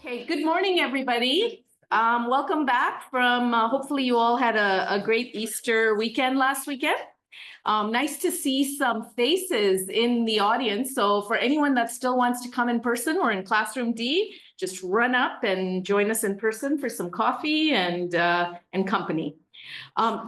Okay, good morning, everybody. Welcome back from, hopefully you all had a great Easter weekend last weekend. Nice to see some faces in the audience. So for anyone that still wants to come in person, we're in Classroom D, just run up and join us in person for some coffee and company.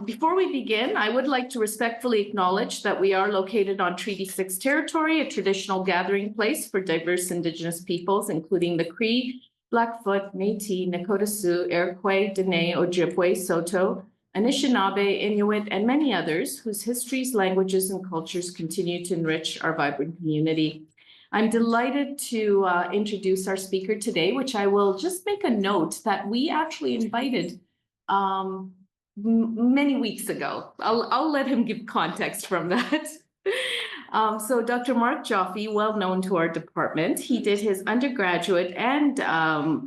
Before we begin, I would like to respectfully acknowledge that we are located on Treaty 6 territory, a traditional gathering place for diverse Indigenous peoples, including the Cree, Blackfoot, Métis, Nakota Sioux, Iroquois, Dene, Ojibwe, Saulteaux, Anishinaabe, Inuit, and many others whose histories, languages, and cultures continue to enrich our vibrant community. I'm delighted to introduce our speaker today, which I will just make a note that we actually invited many weeks ago. I'll let him give context from that. So Dr. Mark Joffe, well known to our department, he did his undergraduate and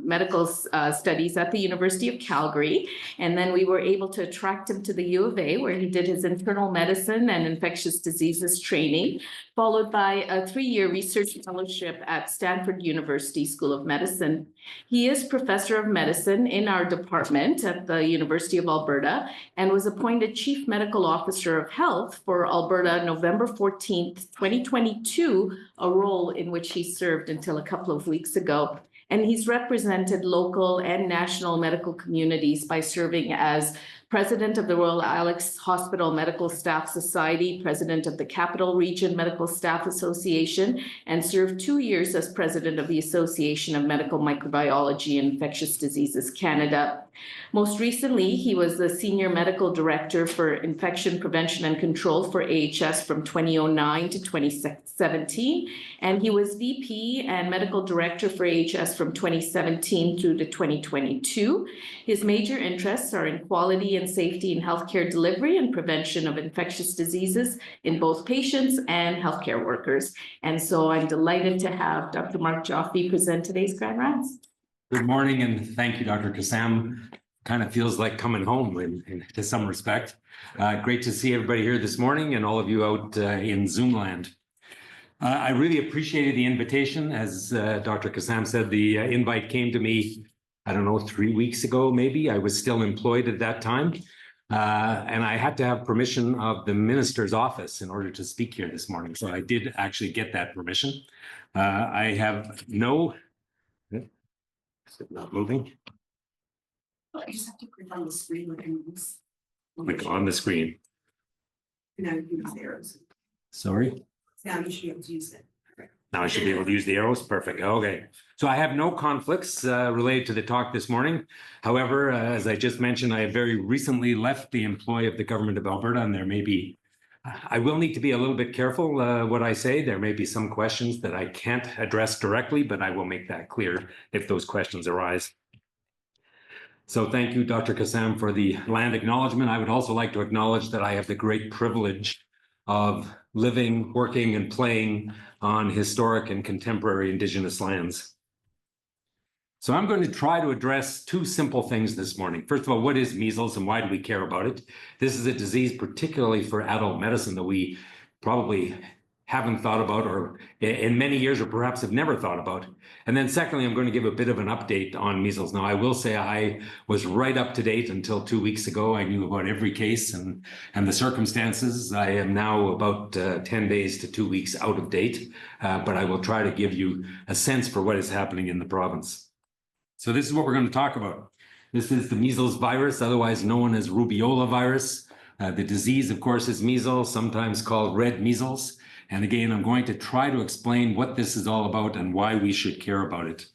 medical studies at the University of Calgary. And then we were able to attract him to the U of A, where he did his internal medicine and infectious diseases training, followed by a 3-year research fellowship at Stanford University School of Medicine. He is professor of medicine in our department at the University of Alberta and was appointed Chief Medical Officer of Health for Alberta November 14th, 2022, a role in which he served until a couple of weeks ago. And he's represented local and national medical communities by serving as President of the Royal Alex Hospital Medical Staff Society, President of the Capital Region Medical Staff Association, and served 2 years as President of the Association of Medical Microbiology and Infectious Diseases Canada. Most recently, he was the Senior Medical Director for Infection Prevention and Control for AHS from 2009 to 2017, and he was VP and Medical Director for AHS from 2017 through to 2022. His major interests are in quality and safety in healthcare delivery and prevention of infectious diseases in both patients and healthcare workers. And so I'm delighted to have Dr. Mark Joffe present today's Grand Rounds. Good morning, and thank you, Dr. Kassam. Kind of feels like coming home to some respect. Great to see everybody here this morning and all of you out in Zoom land. I really appreciated the invitation. As Dr. Kassam said, the invite came to me, I don't know, 3 weeks ago, maybe. I was still employed at that time. And I had to have permission of the minister's office in order to speak here this morning. So I did actually get that permission. I have no... Is it not moving? I just have to click on the screen like this. Click on the screen. Now you use the arrows. Sorry? Now you should be able to use it. Now I should be able to use the arrows. Perfect. Okay. So I have no conflicts related to the talk this morning. However, as I just mentioned, I have very recently left the employ of the government of Alberta, and there may be, I will need to be a little bit careful what I say. There may be some questions that I can't address directly, but I will make that clear if those questions arise. So thank you, Dr. Kassam, for the land acknowledgement. I would also like to acknowledge that I have the great privilege of living, working, and playing on historic and contemporary Indigenous lands. So I'm going to try to address two simple things this morning. First of all, what is measles and why do we care about it? This is a disease, particularly for adult medicine, that we probably haven't thought about or in many years or perhaps have never thought about. And then secondly, I'm going to give a bit of an update on measles. Now, I will say I was right up to date until 2 weeks ago. I knew about every case and the circumstances. I am now about 10 days to 2 weeks out of date, but I will try to give you a sense for what is happening in the province. So this is what we're going to talk about. This is the measles virus, otherwise known as rubeola virus. The disease, of course, is measles, sometimes called red measles. And again, I'm going to try to explain what this is all about and why we should care about it.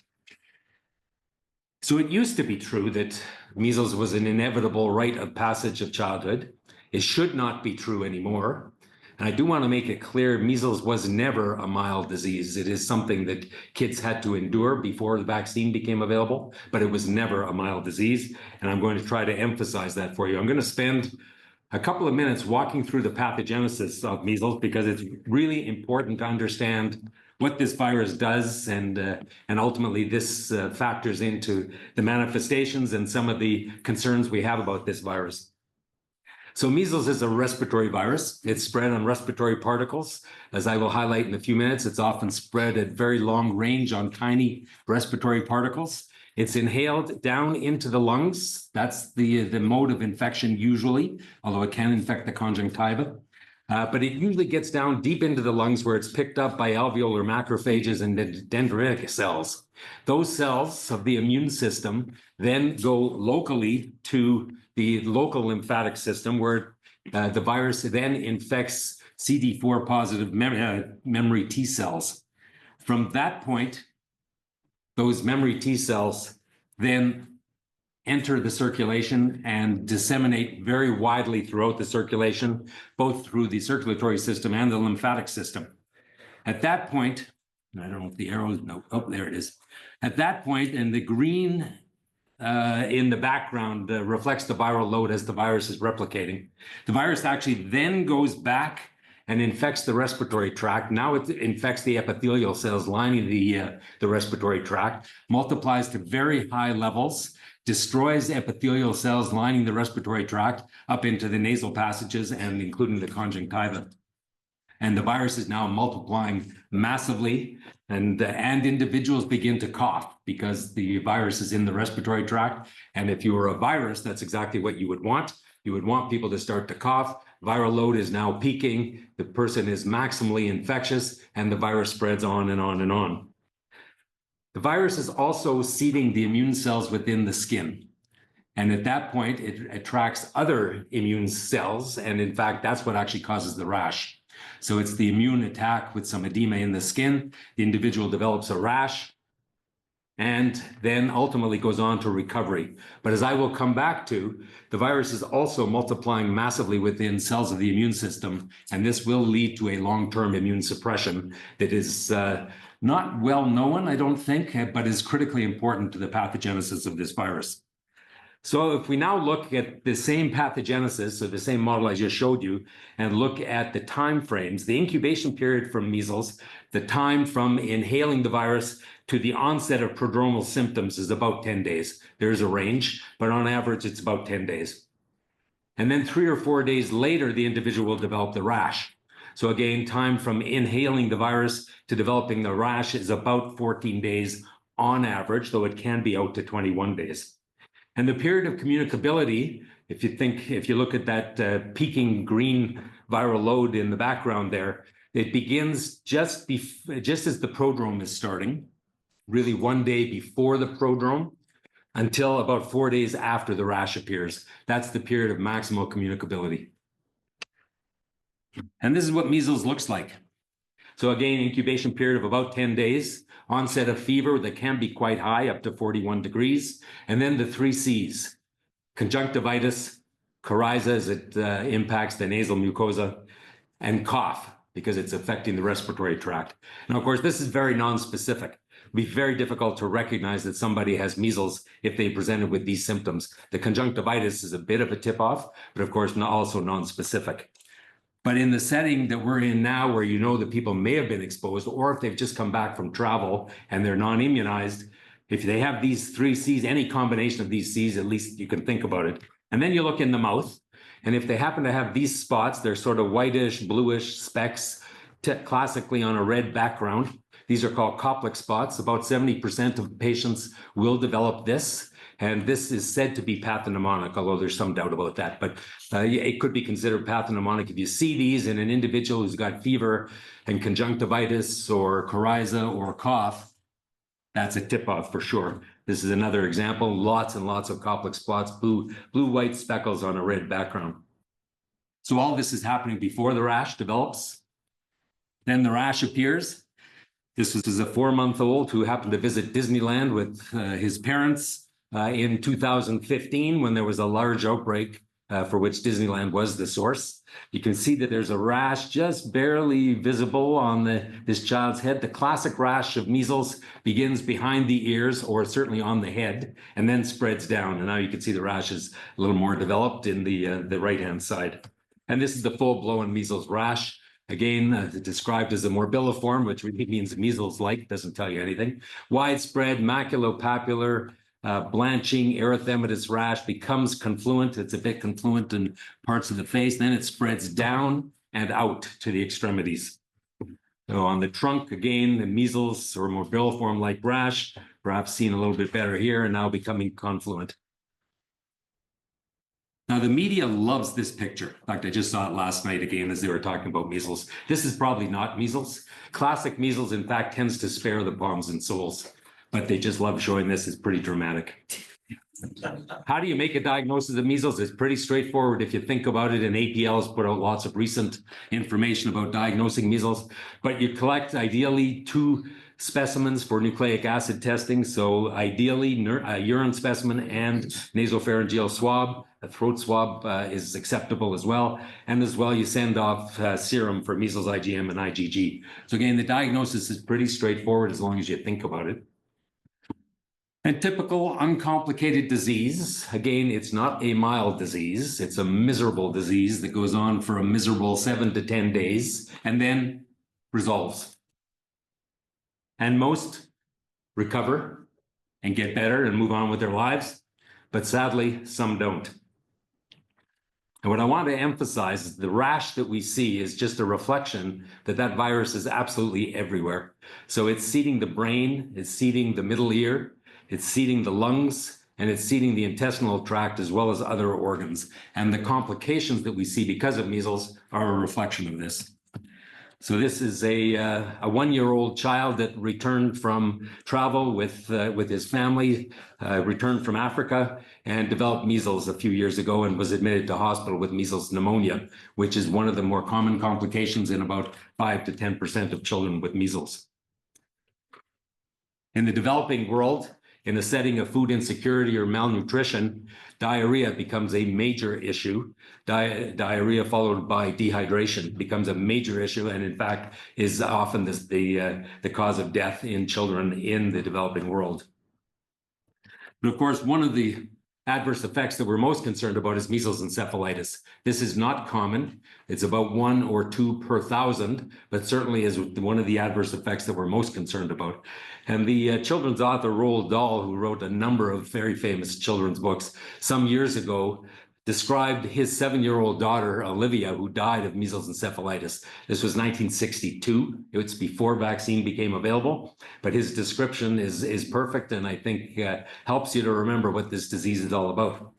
So it used to be true that measles was an inevitable rite of passage of childhood. It should not be true anymore. And I do want to make it clear, measles was never a mild disease. It is something that kids had to endure before the vaccine became available, but it was never a mild disease. And I'm going to try to emphasize that for you. I'm going to spend a couple of minutes walking through the pathogenesis of measles because it's really important to understand what this virus does, and ultimately this factors into the manifestations and some of the concerns we have about this virus. So measles is a respiratory virus. It's spread on respiratory particles. As I will highlight in a few minutes, it's often spread at very long range on tiny respiratory particles. It's inhaled down into the lungs. That's the mode of infection usually, although it can infect the conjunctiva. But it usually gets down deep into the lungs where it's picked up by alveolar macrophages and dendritic cells. Those cells of the immune system then go locally to the local lymphatic system where the virus then infects CD4 positive memory T cells. From that point, those memory T cells then enter the circulation and disseminate very widely throughout the circulation, both through the circulatory system and the lymphatic system. At that point, I don't know if the arrows, no, oh, there it is. At that point, and the green in the background reflects the viral load as the virus is replicating. The virus actually then goes back and infects the respiratory tract. Now it infects the epithelial cells lining the respiratory tract, multiplies to very high levels, destroys epithelial cells lining the respiratory tract up into the nasal passages and including the conjunctiva. And the virus is now multiplying massively, and individuals begin to cough because the virus is in the respiratory tract. And if you were a virus, that's exactly what you would want. You would want people to start to cough. Viral load is now peaking. The person is maximally infectious, and the virus spreads on and on and on. The virus is also seeding the immune cells within the skin. And at that point, it attracts other immune cells. And in fact, that's what actually causes the rash. So it's the immune attack with some edema in the skin. The individual develops a rash and then ultimately goes on to recovery. But as I will come back to, the virus is also multiplying massively within cells of the immune system. And this will lead to a long-term immune suppression that is not well known, I don't think, but is critically important to the pathogenesis of this virus. So if we now look at the same pathogenesis, so the same model I just showed you, and look at the time frames, the incubation period from measles, the time from inhaling the virus to the onset of prodromal symptoms is about 10 days. There's a range, but on average, it's about 10 days. And then 3 or 4 days later, the individual will develop the rash. So again, time from inhaling the virus to developing the rash is about 14 days on average, though it can be out to 21 days. And the period of communicability, if you look at that peaking green viral load in the background there, it begins just as the prodrome is starting, really 1 day before the prodrome, until about 4 days after the rash appears. That's the period of maximal communicability. And this is what measles looks like. So again, incubation period of about 10 days, onset of fever that can be quite high, up to 41 degrees, and then the 3 C's, conjunctivitis, coryza as it impacts the nasal mucosa, and cough because it's affecting the respiratory tract. Now, of course, this is very nonspecific. It'd be very difficult to recognize that somebody has measles if they presented with these symptoms. The conjunctivitis is a bit of a tip-off, but of course, also nonspecific. But in the setting that we're in now, where you know that people may have been exposed, or if they've just come back from travel and they're non-immunized, if they have these 3 C's, any combination of these C's, at least you can think about it. And then you look in the mouth, and if they happen to have these spots, they're sort of whitish, bluish specks, classically on a red background. These are called Koplik spots. About 70% of patients will develop this. And this is said to be pathognomonic, although there's some doubt about that. But it could be considered pathognomonic if you see these in an individual who's got fever and conjunctivitis or coryza or cough. That's a tip-off for sure. This is another example. Lots and lots of Koplik spots, blue-white speckles on a red background. So all this is happening before the rash develops. Then the rash appears. This is a 4-month-old who happened to visit Disneyland with his parents in 2015, when there was a large outbreak for which Disneyland was the source. You can see that there's a rash just barely visible on this child's head. The classic rash of measles begins behind the ears, or certainly on the head, and then spreads down. And now you can see the rash is a little more developed in the right-hand side. And this is the full-blown measles rash. Again, described as a morbilliform, which really means measles-like, doesn't tell you anything. Widespread maculopapular blanching erythematous rash, becomes confluent. It's a bit confluent in parts of the face. Then it spreads down and out to the extremities. So on the trunk, again, the measles or morbilliform-like rash, perhaps seen a little bit better here and now becoming confluent. Now, the media loves this picture. In fact, I just saw it last night again as they were talking about measles. This is probably not measles. Classic measles, in fact, tends to spare the palms and soles, but they just love showing this as pretty dramatic. How do you make a diagnosis of measles? It's pretty straightforward if you think about it, and APL has put out lots of recent information about diagnosing measles, but you collect ideally 2 specimens for nucleic acid testing. So ideally a urine specimen and nasopharyngeal swab. A throat swab is acceptable as well. And as well, you send off serum for measles IgM and IgG. So again, the diagnosis is pretty straightforward as long as you think about it. And typical uncomplicated disease, again, it's not a mild disease. It's a miserable disease that goes on for a miserable 7 to 10 days and then resolves. And most recover and get better and move on with their lives, but sadly, some don't. And what I want to emphasize is the rash that we see is just a reflection that that virus is absolutely everywhere. So it's seeding the brain, it's seeding the middle ear, it's seeding the lungs, and it's seeding the intestinal tract as well as other organs. And the complications that we see because of measles are a reflection of this. So this is a 1-year-old child that returned from travel with his family, returned from Africa and developed measles a few years ago and was admitted to hospital with measles pneumonia, which is one of the more common complications in about 5 to 10% of children with measles. In the developing world, in the setting of food insecurity or malnutrition, diarrhea becomes a major issue. Diarrhea followed by dehydration becomes a major issue, and in fact is often the cause of death in children in the developing world. But of course, one of the adverse effects that we're most concerned about is measles encephalitis. This is not common. It's about 1 or 2 per 1,000, but certainly is one of the adverse effects that we're most concerned about. And the children's author Roald Dahl, who wrote a number of very famous children's books some years ago, described his 7-year-old daughter, Olivia, who died of measles encephalitis. This was 1962. It's before vaccine became available, but his description is perfect and I think helps you to remember what this disease is all about.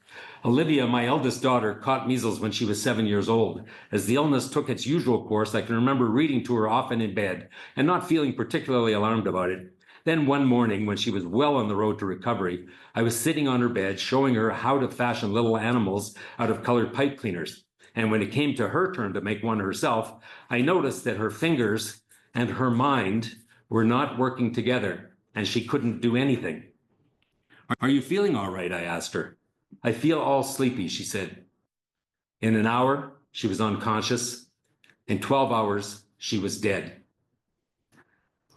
Olivia, my eldest daughter, caught measles when she was 7 years old. As the illness took its usual course, I can remember reading to her often in bed and not feeling particularly alarmed about it. Then one morning, when she was well on the road to recovery, I was sitting on her bed showing her how to fashion little animals out of colored pipe cleaners. And when it came to her turn to make one herself, I noticed that her fingers and her mind were not working together, and she couldn't do anything. "Are you feeling all right?" I asked her. "I feel all sleepy," she said. In an hour, she was unconscious. In 12 hours, she was dead.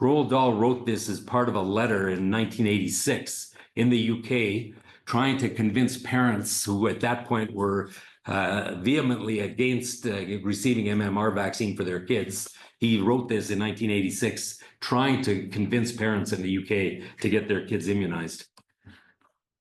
Roald Dahl wrote this as part of a letter in 1986 in the UK, trying to convince parents who at that point were vehemently against receiving MMR vaccine for their kids. He wrote this in 1986, trying to convince parents in the UK to get their kids immunized.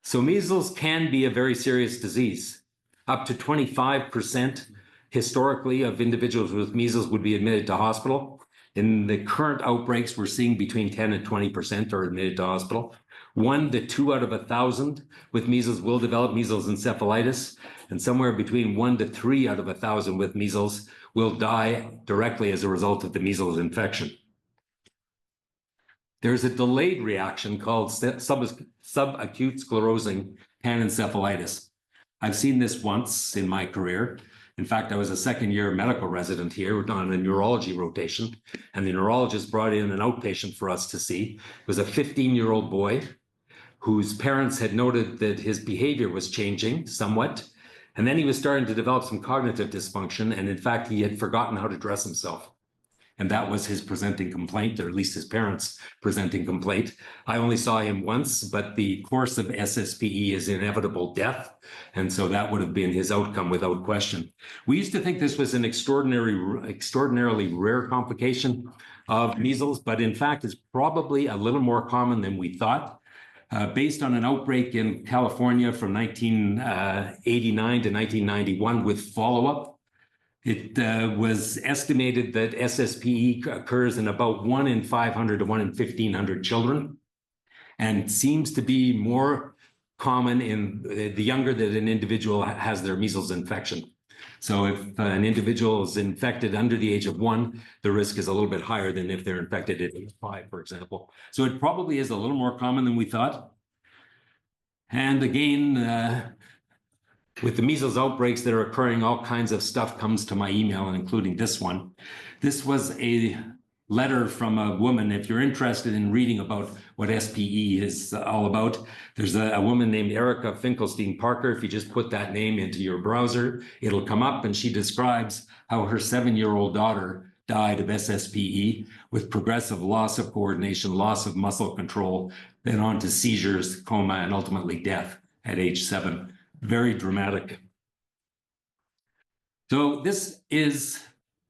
So measles can be a very serious disease. Up to 25% historically of individuals with measles would be admitted to hospital. In the current outbreaks, we're seeing between 10 and 20% are admitted to hospital. 1 to 2 out of 1,000 with measles will develop measles encephalitis, and somewhere between 1 to 3 out of 1,000 with measles will die directly as a result of the measles infection. There's a delayed reaction called subacute sclerosing panencephalitis. I've seen this once in my career. In fact, I was a 2nd-year medical resident here on a neurology rotation, and the neurologist brought in an outpatient for us to see. It was a 15-year-old boy whose parents had noted that his behavior was changing somewhat, and then he was starting to develop some cognitive dysfunction, and in fact, he had forgotten how to dress himself. And that was his presenting complaint, or at least his parents' presenting complaint. I only saw him once, but the course of SSPE is inevitable death. And so that would have been his outcome without question. We used to think this was an extraordinarily rare complication of measles, but in fact, it's probably a little more common than we thought. Based on an outbreak in California from 1989 to 1991 with follow-up, it was estimated that SSPE occurs in about 1 in 500 to 1 in 1,500 children. and seems to be more common in the younger that an individual has their measles infection. So if an individual is infected under the age of 1, the risk is a little bit higher than if they're infected at age 5, for example. So it probably is a little more common than we thought. And again, with the measles outbreaks that are occurring, all kinds of stuff comes to my email, and including this one. This was a letter from a woman. If you're interested in reading about what SPE is all about, there's a woman named Erica Finkelstein Parker. If you just put that name into your browser, it'll come up, and she describes how her 7-year-old daughter died of SSPE with progressive loss of coordination, loss of muscle control, then on to seizures, coma, and ultimately death at age 7. Very dramatic. So this is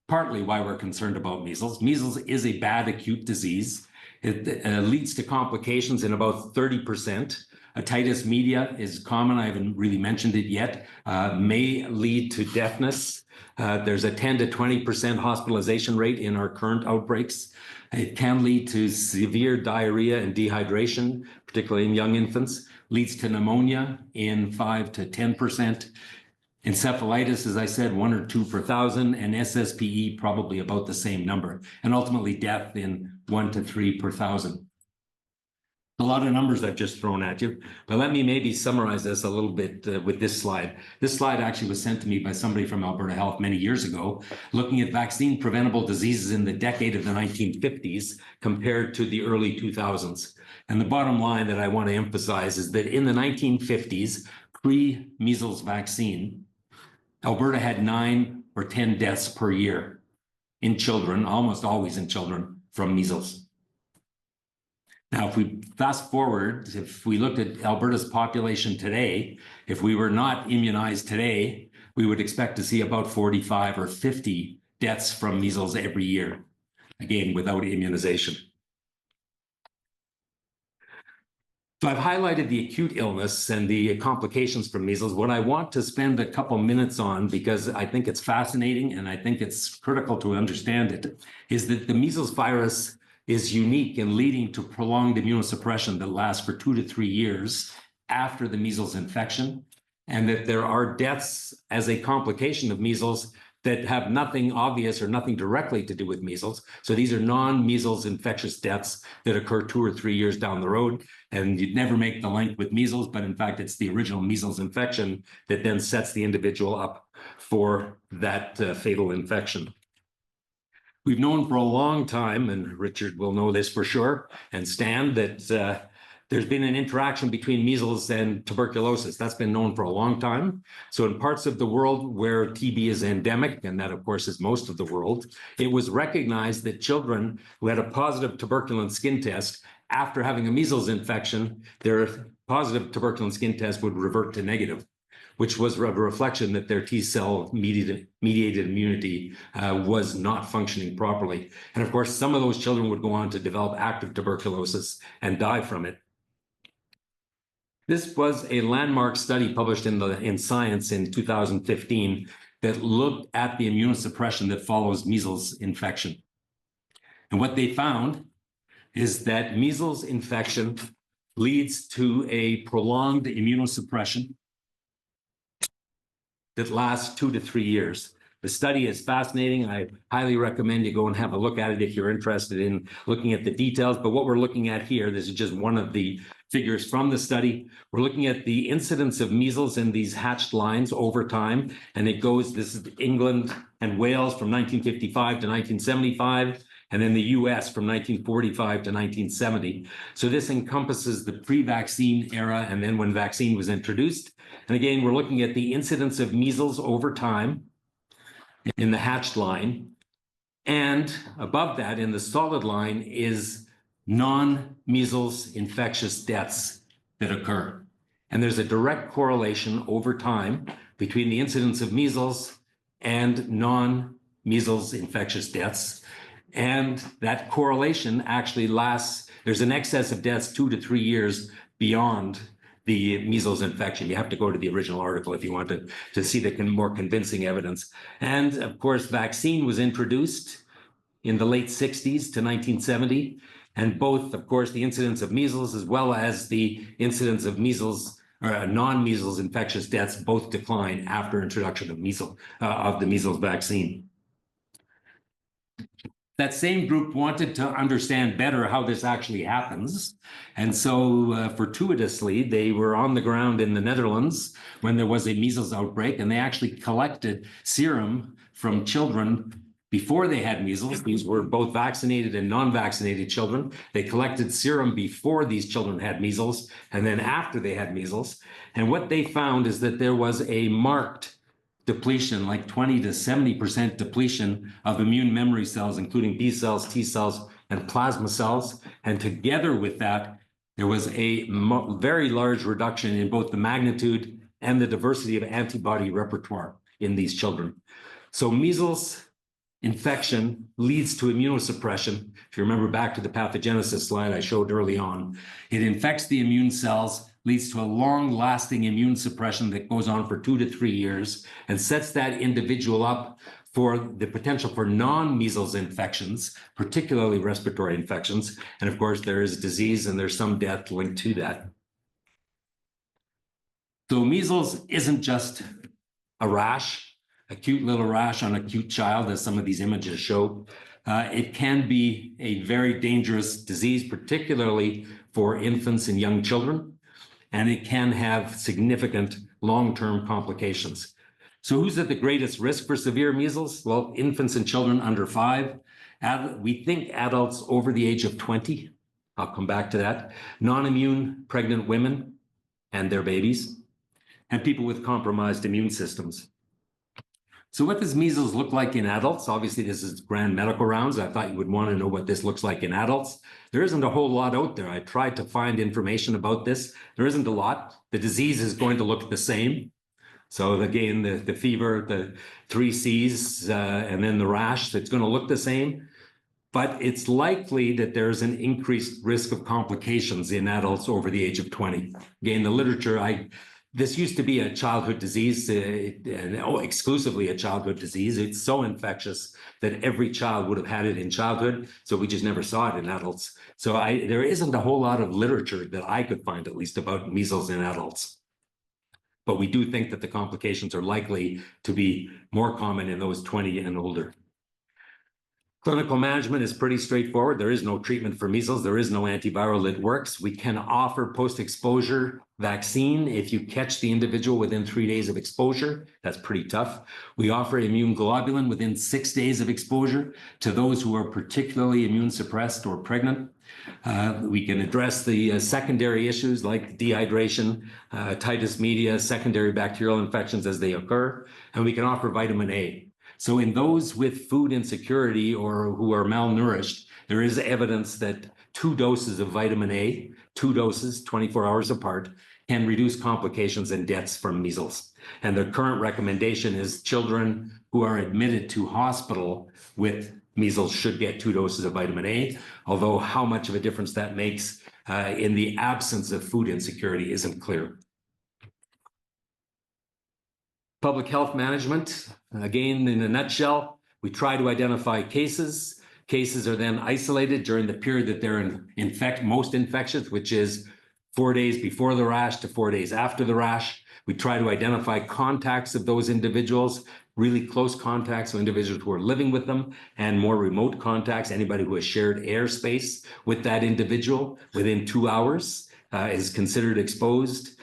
partly why we're concerned about measles. Measles is a bad acute disease. It leads to complications in about 30%. Otitis media is common. I haven't really mentioned it yet. May lead to deafness. There's a 10 to 20% hospitalization rate in our current outbreaks. It can lead to severe diarrhea and dehydration, particularly in young infants. Leads to pneumonia in 5 to 10%. Encephalitis, as I said, 1 or 2 per thousand, and SSPE probably about the same number, and ultimately death in 1 to 3 per thousand. A lot of numbers I've just thrown at you, but let me maybe summarize this a little bit with this slide. This slide actually was sent to me by somebody from Alberta Health many years ago, looking at vaccine preventable diseases in the decade of the 1950s compared to the early 2000s. And the bottom line that I want to emphasize is that in the 1950s, pre-measles vaccine, Alberta had 9 or 10 deaths per year in children, almost always in children, from measles. Now, if we fast forward, if we looked at Alberta's population today, if we were not immunized today, we would expect to see about 45 or 50 deaths from measles every year, again, without immunization. So I've highlighted the acute illness and the complications from measles. What I want to spend a couple minutes on, because I think it's fascinating and I think it's critical to understand it, is that the measles virus is unique in leading to prolonged immunosuppression that lasts for 2 to 3 years after the measles infection, and that there are deaths as a complication of measles that have nothing obvious or nothing directly to do with measles. So these are non-measles infectious deaths that occur 2 or 3 years down the road, and you'd never make the link with measles, but in fact, it's the original measles infection that then sets the individual up for that fatal infection. We've known for a long time, and Richard will know this for sure, and Stan, that there's been an interaction between measles and tuberculosis. That's been known for a long time. So in parts of the world where TB is endemic, and that of course is most of the world, it was recognized that children who had a positive tuberculin skin test after having a measles infection, their positive tuberculin skin test would revert to negative, which was a reflection that their T-cell mediated immunity was not functioning properly. And of course, some of those children would go on to develop active tuberculosis and die from it. This was a landmark study published in Science in 2015 that looked at the immunosuppression that follows measles infection. And what they found is that measles infection leads to a prolonged immunosuppression that lasts 2 to 3 years. The study is fascinating. I highly recommend you go and have a look at it if you're interested in looking at the details. But what we're looking at here, this is just one of the figures from the study. We're looking at the incidence of measles in these hatched lines over time. And it goes, this is England and Wales from 1955 to 1975, and then the US from 1945 to 1970. So this encompasses the pre-vaccine era and then when vaccine was introduced. And again, we're looking at the incidence of measles over time in the hatched line. And above that, in the solid line, is non-measles infectious deaths that occur. And there's a direct correlation over time between the incidence of measles and non-measles infectious deaths. And that correlation actually lasts, there's an excess of deaths 2 to 3 years beyond the measles infection. You have to go to the original article if you want to see the more convincing evidence. And of course, vaccine was introduced in the late 60s to 1970. And both, of course, the incidence of measles as well as the incidence of measles or non-measles infectious deaths both decline after introduction of the measles vaccine. That same group wanted to understand better how this actually happens. And so fortuitously, they were on the ground in the Netherlands when there was a measles outbreak, and they actually collected serum from children before they had measles. These were both vaccinated and non-vaccinated children. They collected serum before these children had measles and then after they had measles. And what they found is that there was a marked depletion, like 20 to 70% depletion of immune memory cells, including B cells, T cells, and plasma cells. And together with that, there was a very large reduction in both the magnitude and the diversity of antibody repertoire in these children. So measles infection leads to immunosuppression. If you remember back to the pathogenesis slide I showed early on, it infects the immune cells, leads to a long-lasting immune suppression that goes on for 2 to 3 years and sets that individual up for the potential for non-measles infections, particularly respiratory infections. And of course, there is disease and there's some death linked to that. So measles isn't just a rash, a cute little rash on a cute child, as some of these images show. It can be a very dangerous disease, particularly for infants and young children, and it can have significant long-term complications. So who's at the greatest risk for severe measles? Well, infants and children under 5. We think adults over the age of 20. I'll come back to that. Non-immune pregnant women and their babies, and people with compromised immune systems. So what does measles look like in adults? Obviously, this is grand medical rounds. I thought you would want to know what this looks like in adults. There isn't a whole lot out there. I tried to find information about this. There isn't a lot. The disease is going to look the same. So again, the fever, the 3 C's, and then the rash, it's going to look the same. But it's likely that there's an increased risk of complications in adults over the age of 20. Again, the literature, this used to be a childhood disease, exclusively a childhood disease. It's so infectious that every child would have had it in childhood, so we just never saw it in adults. So there isn't a whole lot of literature that I could find, at least, about measles in adults. But we do think that the complications are likely to be more common in those 20 and older. Clinical management is pretty straightforward. There is no treatment for measles. There is no antiviral that works. We can offer post-exposure vaccine if you catch the individual within 3 days of exposure. That's pretty tough. We offer immune globulin within 6 days of exposure to those who are particularly immune suppressed or pregnant. We can address the secondary issues like dehydration, otitis media, secondary bacterial infections as they occur, and we can offer vitamin A. So in those with food insecurity or who are malnourished, there is evidence that 2 doses of vitamin A, 2 doses, 24 hours apart, can reduce complications and deaths from measles. And the current recommendation is children who are admitted to hospital with measles should get 2 doses of vitamin A, although how much of a difference that makes in the absence of food insecurity isn't clear. Public health management, again, in a nutshell, we try to identify cases. Cases are then isolated during the period that they're most infectious, which is 4 days before the rash to 4 days after the rash. We try to identify contacts of those individuals, really close contacts, so individuals who are living with them, and more remote contacts, anybody who has shared airspace with that individual within 2 hours is considered exposed.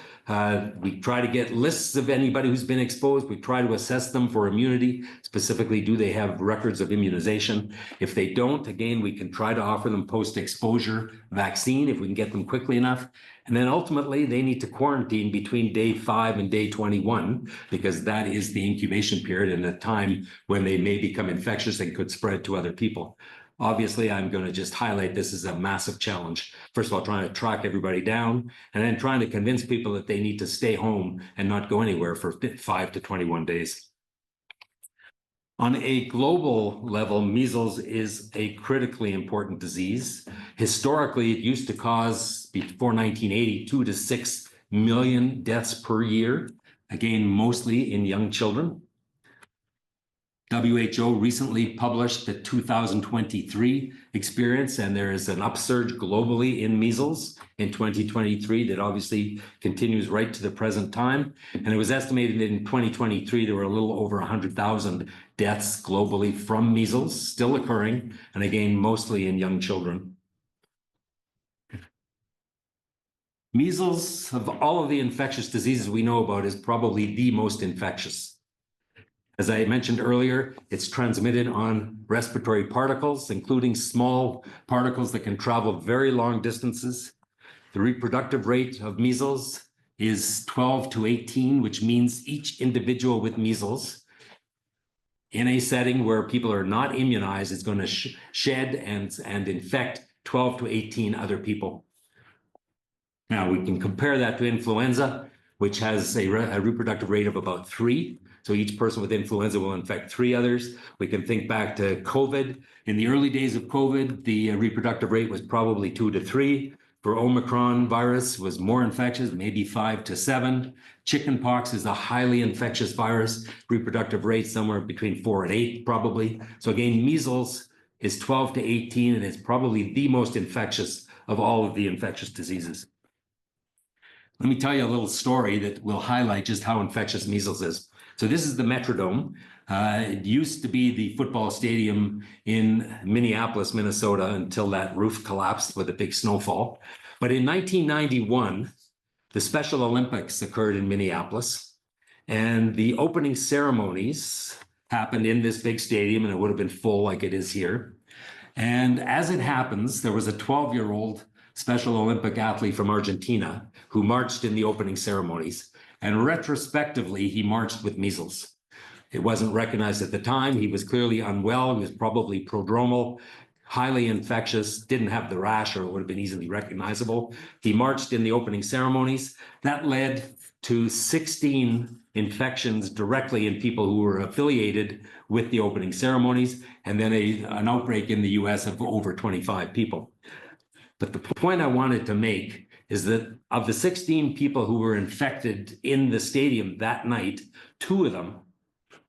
We try to get lists of anybody who's been exposed. We try to assess them for immunity. Specifically, do they have records of immunization? If they don't, again, we can try to offer them post-exposure vaccine if we can get them quickly enough. And then ultimately, they need to quarantine between day 5 and day 21, because that is the incubation period and the time when they may become infectious and could spread to other people. Obviously, I'm going to just highlight this as a massive challenge. First of all, trying to track everybody down, and then trying to convince people that they need to stay home and not go anywhere for 5 to 21 days. On a global level, measles is a critically important disease. Historically, it used to cause, before 1980, 2 to 6 million deaths per year, again, mostly in young children. WHO recently published the 2023 experience, and there is an upsurge globally in measles in 2023 that obviously continues right to the present time. And it was estimated in 2023 there were a little over 100,000 deaths globally from measles still occurring, and again, mostly in young children. Measles, of all of the infectious diseases we know about, is probably the most infectious. As I mentioned earlier, it's transmitted on respiratory particles, including small particles that can travel very long distances. The reproductive rate of measles is 12 to 18, which means each individual with measles in a setting where people are not immunized is going to shed and infect 12 to 18 other people. Now, we can compare that to influenza, which has a reproductive rate of about 3. So each person with influenza will infect 3 others. We can think back to COVID. In the early days of COVID, the reproductive rate was probably 2 to 3. For Omicron virus was more infectious, maybe 5 to 7. Chickenpox is a highly infectious virus, reproductive rate somewhere between 4 and 8 probably. So again, measles is 12 to 18 and it's probably the most infectious of all of the infectious diseases. Let me tell you a little story that will highlight just how infectious measles is. So this is the Metrodome. It used to be the football stadium in Minneapolis, Minnesota, until that roof collapsed with a big snowfall. But in 1991, the Special Olympics occurred in Minneapolis, and the opening ceremonies happened in this big stadium, and it would have been full like it is here. And as it happens, there was a 12-year-old Special Olympic athlete from Argentina who marched in the opening ceremonies. And retrospectively, he marched with measles. It wasn't recognized at the time. He was clearly unwell. He was probably prodromal, highly infectious, didn't have the rash, or it would have been easily recognizable. He marched in the opening ceremonies. That led to 16 infections directly in people who were affiliated with the opening ceremonies, and then an outbreak in the US of over 25 people. But the point I wanted to make is that of the 16 people who were infected in the stadium that night, 2 of them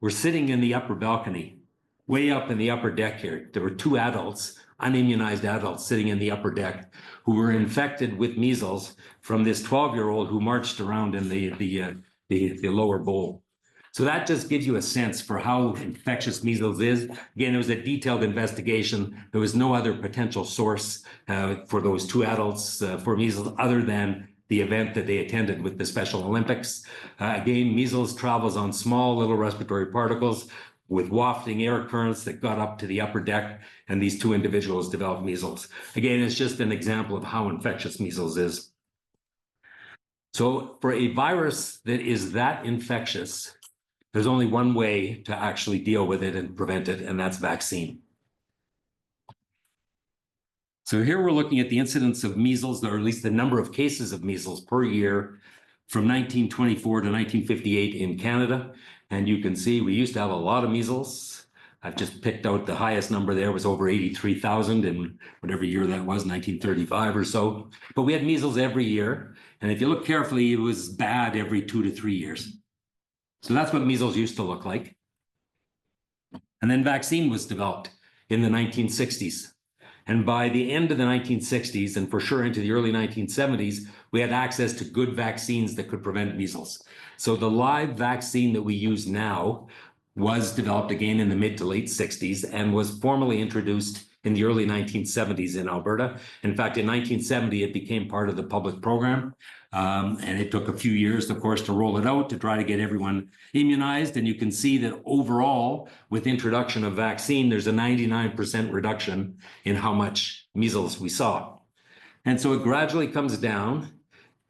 were sitting in the upper balcony, way up in the upper deck here. There were 2 adults, unimmunized adults, sitting in the upper deck who were infected with measles from this 12-year-old who marched around in the lower bowl. So that just gives you a sense for how infectious measles is. Again, it was a detailed investigation. There was no other potential source for those 2 adults for measles other than the event that they attended with the Special Olympics. Again, measles travels on small little respiratory particles with wafting air currents that got up to the upper deck, and these 2 individuals developed measles. Again, it's just an example of how infectious measles is. So for a virus that is that infectious, there's only one way to actually deal with it and prevent it, and that's vaccine. So here we're looking at the incidence of measles, or at least the number of cases of measles per year from 1924 to 1958 in Canada. And you can see we used to have a lot of measles. I've just picked out the highest number there was over 83,000 in whatever year that was, 1935 or so. But we had measles every year. And if you look carefully, it was bad every 2 to 3 years. So that's what measles used to look like. And then vaccine was developed in the 1960s. And by the end of the 1960s, and for sure into the early 1970s, we had access to good vaccines that could prevent measles. So the live vaccine that we use now was developed again in the mid to late 60s and was formally introduced in the early 1970s in Alberta. In fact, in 1970, it became part of the public program. And it took a few years, of course, to roll it out to try to get everyone immunized. And you can see that overall, with introduction of vaccine, there's a 99% reduction in how much measles we saw. And so it gradually comes down.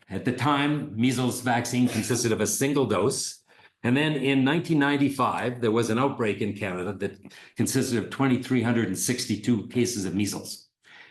At the time, measles vaccine consisted of a single dose. And then in 1995, there was an outbreak in Canada that consisted of 2,362 cases of measles.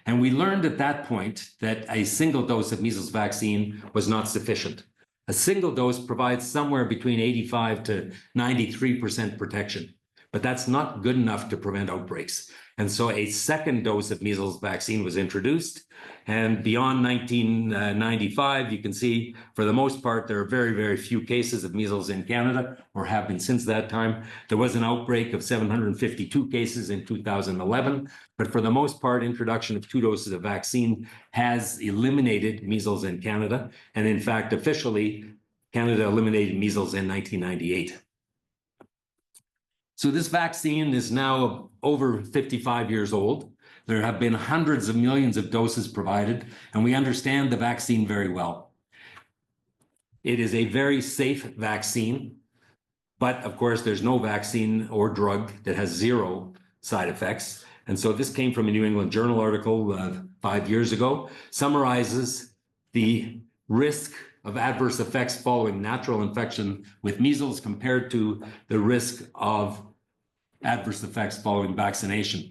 And we learned at that point that a single dose of measles vaccine was not sufficient. A single dose provides somewhere between 85 to 93% protection. but that's not good enough to prevent outbreaks. And so a second dose of measles vaccine was introduced. And beyond 1995, you can see, for the most part, there are very, very few cases of measles in Canada, or have been since that time. There was an outbreak of 752 cases in 2011, but for the most part, introduction of 2 doses of vaccine has eliminated measles in Canada. And in fact, officially, Canada eliminated measles in 1998. So this vaccine is now over 55 years old. There have been hundreds of millions of doses provided, and we understand the vaccine very well. It is a very safe vaccine, but of course, there's no vaccine or drug that has 0 side effects. And so this came from a New England Journal article 5 years ago, summarizes the risk of adverse effects following natural infection with measles compared to the risk of adverse effects following vaccination.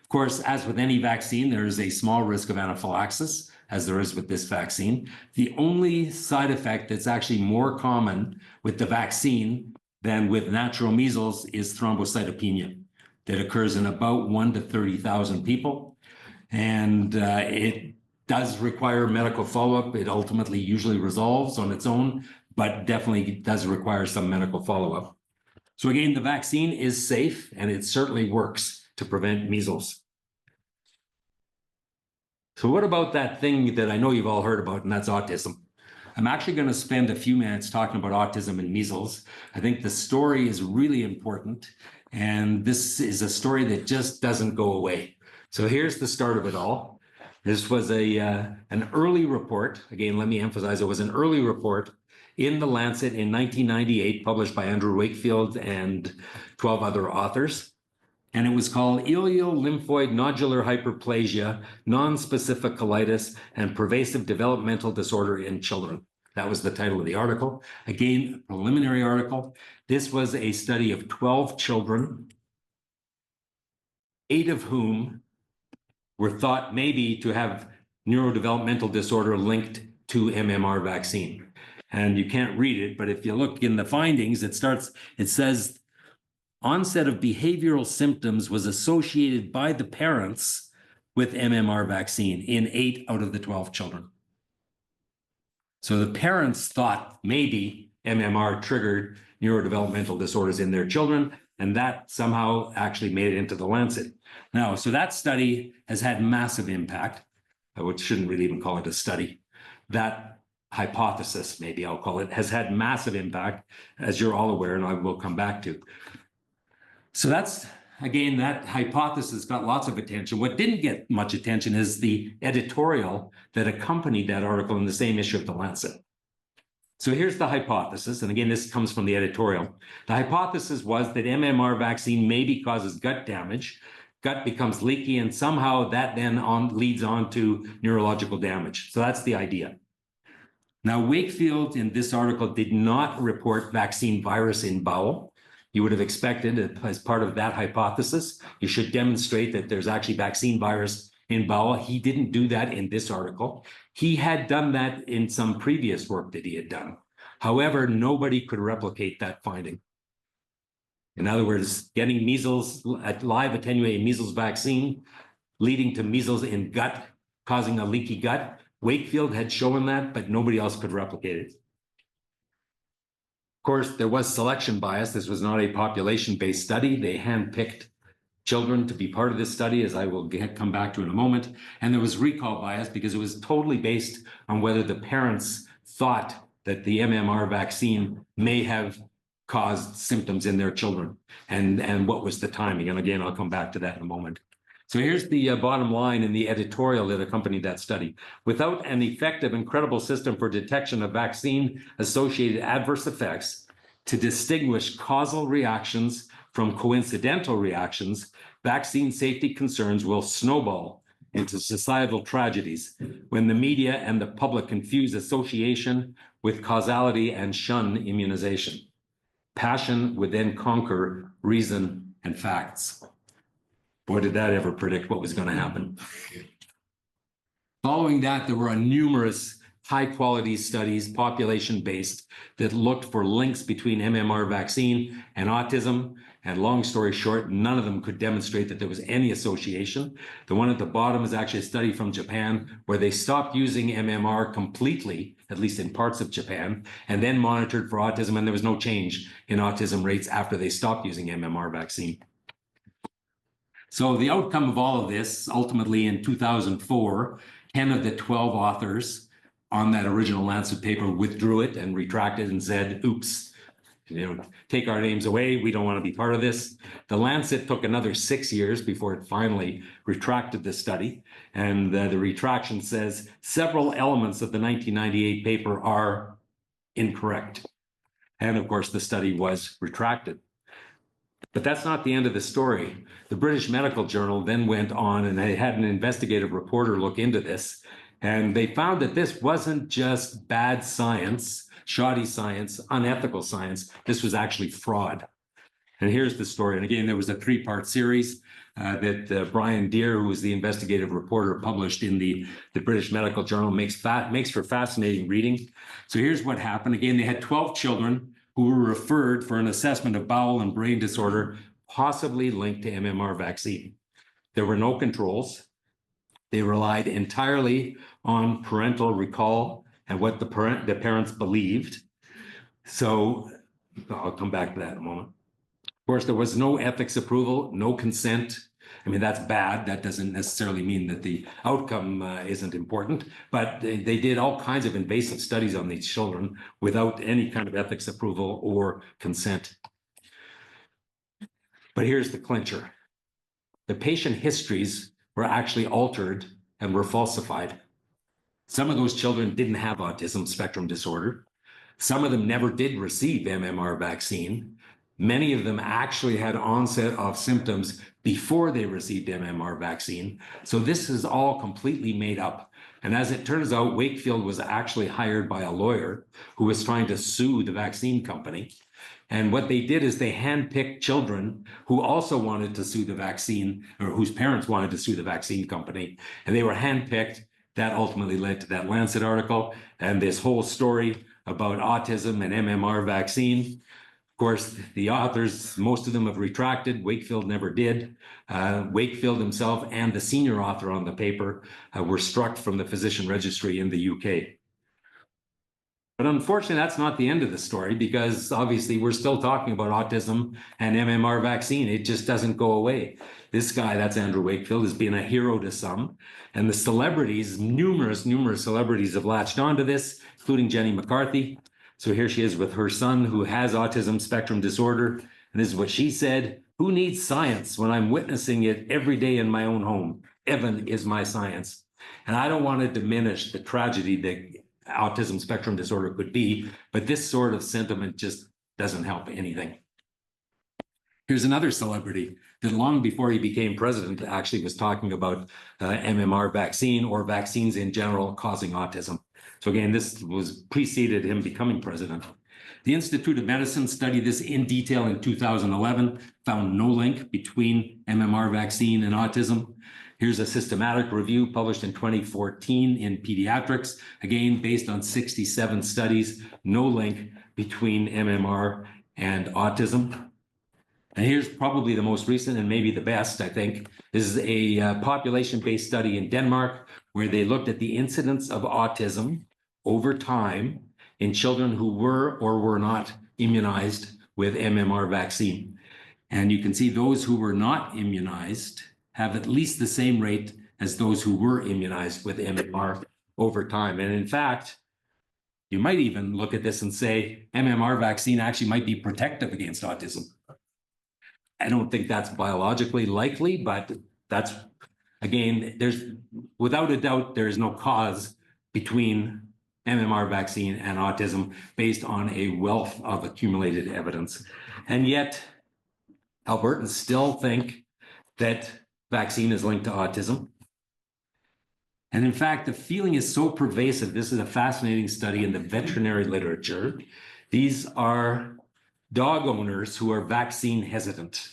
Of course, as with any vaccine, there is a small risk of anaphylaxis, as there is with this vaccine. The only side effect that's actually more common with the vaccine than with natural measles is thrombocytopenia that occurs in about 1 to 30,000 people. And it does require medical follow-up. It ultimately usually resolves on its own, but definitely does require some medical follow-up. So again, the vaccine is safe and it certainly works to prevent measles. So what about that thing that I know you've all heard about, and that's autism? I'm actually going to spend a few minutes talking about autism and measles. I think the story is really important, and this is a story that just doesn't go away. So here's the start of it all. This was an early report. Again, let me emphasize, it was an early report in The Lancet in 1998, published by Andrew Wakefield and 12 other authors. And it was called Ileal Lymphoid Nodular Hyperplasia, Non-Specific Colitis, and Pervasive Developmental Disorder in Children. That was the title of the article. Again, a preliminary article. This was a study of 12 children, 8 of whom were thought maybe to have neurodevelopmental disorder linked to MMR vaccine. And you can't read it, but if you look in the findings, it says, onset of behavioral symptoms was associated by the parents with MMR vaccine in 8 out of the 12 children. So the parents thought maybe MMR triggered neurodevelopmental disorders in their children, and that somehow actually made it into the Lancet. Now, so that study has had massive impact. I shouldn't really even call it a study. That hypothesis, maybe I'll call it, has had massive impact, as you're all aware, and I will come back to. So that's, again, that hypothesis got lots of attention. What didn't get much attention is the editorial that accompanied that article in the same issue of the Lancet. So here's the hypothesis, and again, this comes from the editorial. The hypothesis was that MMR vaccine maybe causes gut damage, gut becomes leaky, and somehow that then leads on to neurological damage. So that's the idea. Now, Wakefield in this article did not report vaccine virus in bowel. You would have expected, as part of that hypothesis, you should demonstrate that there's actually vaccine virus in bowel. He didn't do that in this article. He had done that in some previous work that he had done. However, nobody could replicate that finding. In other words, getting measles, live attenuated measles vaccine, leading to measles in gut, causing a leaky gut. Wakefield had shown that, but nobody else could replicate it. Of course, there was selection bias. This was not a population-based study. They handpicked children to be part of this study, as I will come back to in a moment. And there was recall bias because it was totally based on whether the parents thought that the MMR vaccine may have caused symptoms in their children, and what was the timing. And again, I'll come back to that in a moment. So here's the bottom line in the editorial that accompanied that study. Without an effective and credible system for detection of vaccine-associated adverse effects to distinguish causal reactions from coincidental reactions, vaccine safety concerns will snowball into societal tragedies when the media and the public confuse association with causality and shun immunization. Passion would then conquer reason and facts. Boy, did that ever predict what was going to happen. Following that, there were numerous high quality studies, population based, that looked for links between MMR vaccine and autism. And long story short, none of them could demonstrate that there was any association. The one at the bottom is actually a study from Japan where they stopped using MMR completely, at least in parts of Japan, and then monitored for autism, and there was no change in autism rates after they stopped using MMR vaccine. So the outcome of all of this, ultimately in 2004, 10 of the 12 authors on that original Lancet paper withdrew it and retracted and said, oops, take our names away. We don't want to be part of this. The Lancet took another 6 years before it finally retracted the study. And the retraction says several elements of the 1998 paper are incorrect. And of course, the study was retracted. But that's not the end of the story. The British Medical Journal then went on and they had an investigative reporter look into this. And they found that this wasn't just bad science, shoddy science, unethical science. This was actually fraud. And here's the story. And again, there was a 3-part series that Brian Deere, who was the investigative reporter, published in the British Medical Journal, makes for fascinating reading. So here's what happened. Again, they had 12 children who were referred for an assessment of bowel and brain disorder, possibly linked to MMR vaccine. There were no controls. They relied entirely on parental recall and what the parents believed. So I'll come back to that in a moment. Of course, there was no ethics approval, no consent. I mean, that's bad. That doesn't necessarily mean that the outcome isn't important, but they did all kinds of invasive studies on these children without any kind of ethics approval or consent. But here's the clincher. The patient histories were actually altered and were falsified. Some of those children didn't have autism spectrum disorder. Some of them never did receive MMR vaccine. Many of them actually had onset of symptoms before they received MMR vaccine. So this is all completely made up. And as it turns out, Wakefield was actually hired by a lawyer who was trying to sue the vaccine company. And what they did is they handpicked children who also wanted to sue the vaccine, or whose parents wanted to sue the vaccine company. And they were handpicked. That ultimately led to that Lancet article and this whole story about autism and MMR vaccine. Of course, the authors, most of them have retracted. Wakefield never did. Wakefield himself and the senior author on the paper were struck from the physician registry in the UK. But unfortunately, that's not the end of the story, because obviously we're still talking about autism and MMR vaccine. It just doesn't go away. This guy, that's Andrew Wakefield, has been a hero to some. And the celebrities, numerous celebrities have latched onto this, including Jenny McCarthy. So here she is with her son who has autism spectrum disorder. And this is what she said: "Who needs science when I'm witnessing it every day in my own home? Evan is my science." And I don't want to diminish the tragedy that autism spectrum disorder could be, but this sort of sentiment just doesn't help anything. Here's another celebrity that long before he became president actually was talking about MMR vaccine or vaccines in general causing autism. So again, this was preceded him becoming president. The Institute of Medicine studied this in detail in 2011, found no link between MMR vaccine and autism. Here's a systematic review published in 2014 in Pediatrics, again, based on 67 studies, no link between MMR and autism. And here's probably the most recent and maybe the best, I think. This is a population-based study in Denmark where they looked at the incidence of autism over time in children who were or were not immunized with MMR vaccine. And you can see those who were not immunized have at least the same rate as those who were immunized with MMR over time. And in fact, you might even look at this and say MMR vaccine actually might be protective against autism. I don't think that's biologically likely, but that's, again, there's without a doubt, there is no cause between MMR vaccine and autism based on a wealth of accumulated evidence. And yet, Albertans still think that vaccine is linked to autism. And in fact, the feeling is so pervasive. This is a fascinating study in the veterinary literature. These are dog owners who are vaccine hesitant.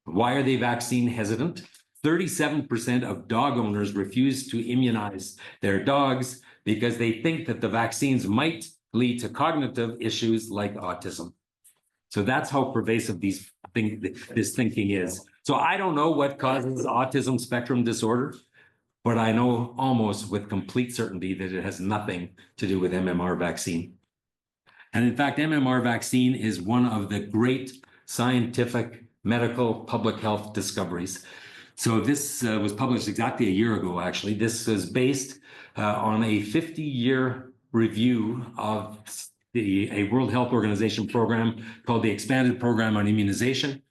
Why are they vaccine hesitant? 37% of dog owners refuse to immunize their dogs because they think that the vaccines might lead to cognitive issues like autism. So that's how pervasive this thinking is. So I don't know what causes autism spectrum disorder, but I know almost with complete certainty that it has nothing to do with MMR vaccine. And in fact, MMR vaccine is one of the great scientific, medical, public health discoveries. So this was published exactly a year ago, actually. This was based on a 50-year review of a World Health Organization program called the Expanded Program on Immunization.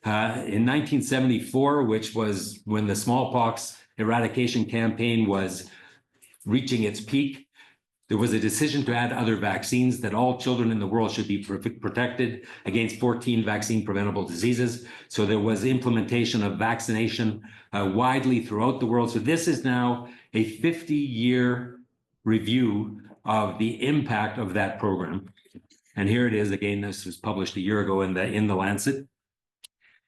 In 1974, which was when the smallpox eradication campaign was reaching its peak, there was a decision to add other vaccines, that all children in the world should be protected against 14 vaccine preventable diseases. So there was implementation of vaccination widely throughout the world. So this is now a 50-year review of the impact of that program. And here it is again. This was published a year ago in the Lancet.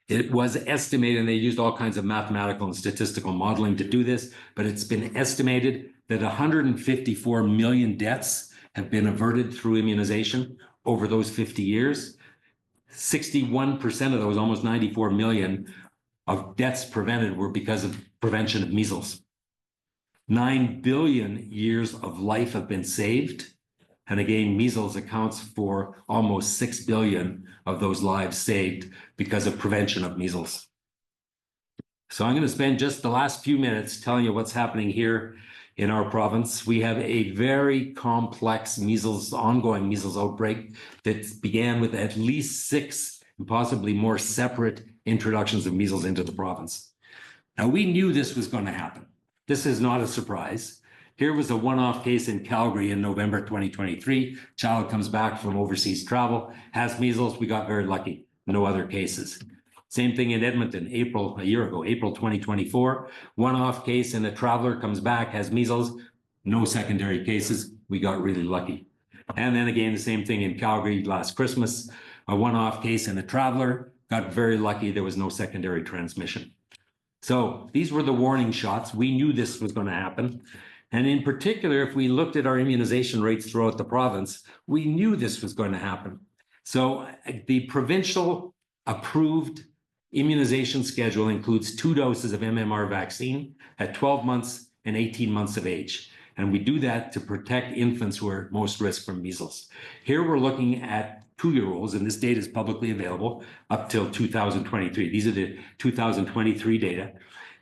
It was estimated, and they used all kinds of mathematical and statistical modeling to do this, but it's been estimated that 154 million deaths have been averted through immunization over those 50 years. 61% of those, almost 94 million of deaths prevented, were because of prevention of measles. 9 billion years of life have been saved. And again, measles accounts for almost 6 billion of those lives saved because of prevention of measles. So I'm going to spend just the last few minutes telling you what's happening here in our province. We have a very complex ongoing measles outbreak that began with at least 6 and possibly more separate introductions of measles into the province. Now, we knew this was going to happen. This is not a surprise. Here was a one-off case in Calgary in November 2023. Child comes back from overseas travel, has measles. We got very lucky. No other cases. Same thing in Edmonton, a year ago, April 2024. One-off case and a traveler comes back, has measles. No secondary cases. We got really lucky. And then again, the same thing in Calgary last Christmas. A one-off case and a traveler got very lucky. There was no secondary transmission. So these were the warning shots. We knew this was going to happen. And in particular, if we looked at our immunization rates throughout the province, we knew this was going to happen. So the provincial approved immunization schedule includes 2 doses of MMR vaccine at 12 months and 18 months of age. And we do that to protect infants who are at most risk from measles. Here we're looking at 2-year-olds, and this data is publicly available up till 2023. These are the 2023 data.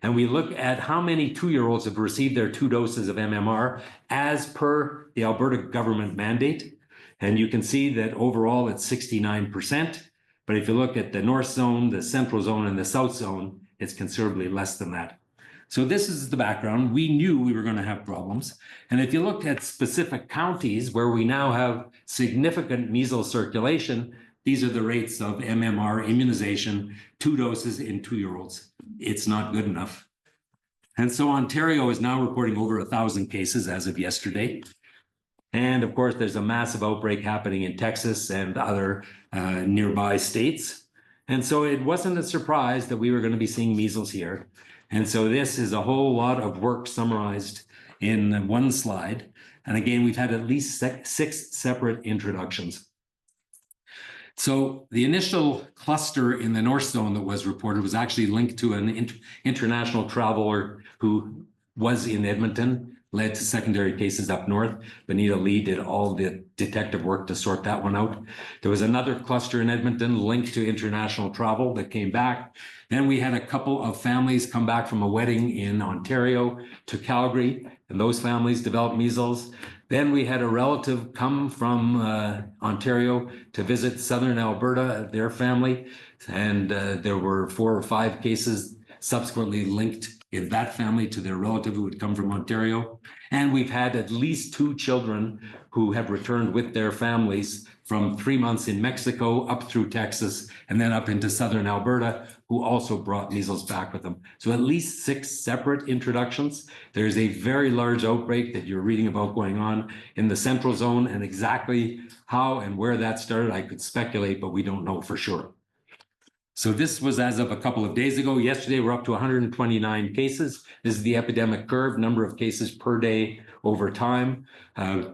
And we look at how many 2-year-olds have received their 2 doses of MMR as per the Alberta government mandate. And you can see that overall it's 69%. But if you look at the North Zone, the Central Zone, and the South Zone, it's considerably less than that. So this is the background. We knew we were going to have problems. And if you look at specific counties where we now have significant measles circulation, these are the rates of MMR immunization, 2 doses in 2-year-olds. It's not good enough. And so Ontario is now reporting over 1,000 cases as of yesterday. And of course, there's a massive outbreak happening in Texas and other nearby states. And so it wasn't a surprise that we were going to be seeing measles here. And so this is a whole lot of work summarized in one slide. And again, we've had at least 6 separate introductions. So the initial cluster in the North Zone that was reported was actually linked to an international traveler who was in Edmonton, led to secondary cases up north. Benita Lee did all the detective work to sort that one out. There was another cluster in Edmonton linked to international travel that came back. Then we had a couple of families come back from a wedding in Ontario to Calgary, and those families developed measles. Then we had a relative come from Ontario to visit southern Alberta, their family, and there were 4 or 5 cases subsequently linked in that family to their relative who had come from Ontario. And we've had at least 2 children who have returned with their families from 3 months in Mexico up through Texas and then up into southern Alberta, who also brought measles back with them. So at least 6 separate introductions. There's a very large outbreak that you're reading about going on in the Central Zone, and exactly how and where that started, I could speculate, but we don't know for sure. So this was as of a couple of days ago. Yesterday, we're up to 129 cases. This is the epidemic curve, number of cases per day over time.